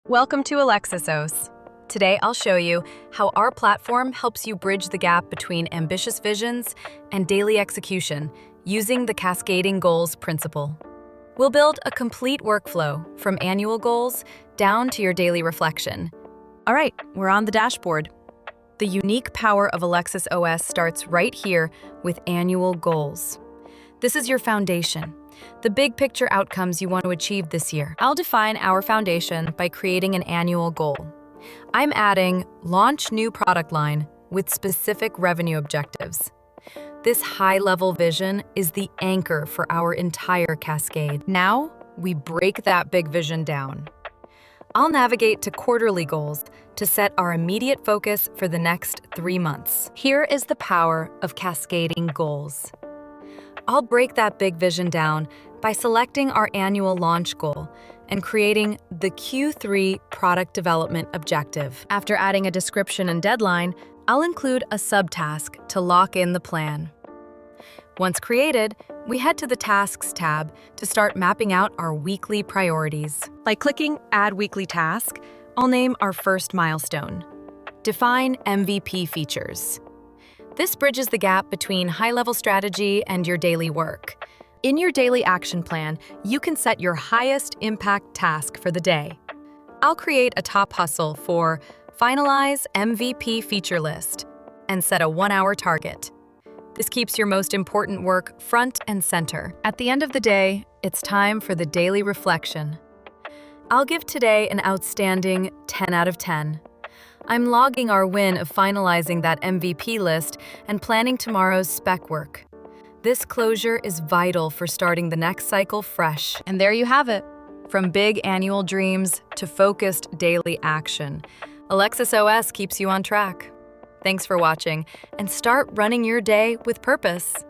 Welcome to AlexisOS. Today I'll show you how our platform helps you bridge the gap between ambitious visions and daily execution using the cascading goals principle. We'll build a complete workflow from annual goals down to your daily reflection. All right, we're on the dashboard. The unique power of AlexisOS starts right here with annual goals. This is your foundation, the big picture outcomes you want to achieve this year. I'll define our foundation by creating an annual goal. I'm adding launch new product line with specific revenue objectives. This high-level vision is the anchor for our entire cascade. Now, we break that big vision down. I'll navigate to quarterly goals to set our immediate focus for the next 3 months. Here is the power of cascading goals. I'll break that big vision down by selecting our annual launch goal and creating the Q3 product development objective. After adding a description and deadline, I'll include a subtask to lock in the plan. Once created, we head to the Tasks tab to start mapping out our weekly priorities. By clicking Add Weekly Task, I'll name our first milestone. Define MVP features. This bridges the gap between high-level strategy and your daily work. In your daily action plan, you can set your highest impact task for the day. I'll create a top hustle for finalize MVP feature list and set a 1-hour target. This keeps your most important work front and center. At the end of the day, it's time for the daily reflection. I'll give today an outstanding 10 out of 10. I'm logging our win of finalizing that MVP list and planning tomorrow's spec work. This closure is vital for starting the next cycle fresh. And there you have it. From big annual dreams to focused daily action, AlexisOS keeps you on track. Thanks for watching, and start running your day with purpose.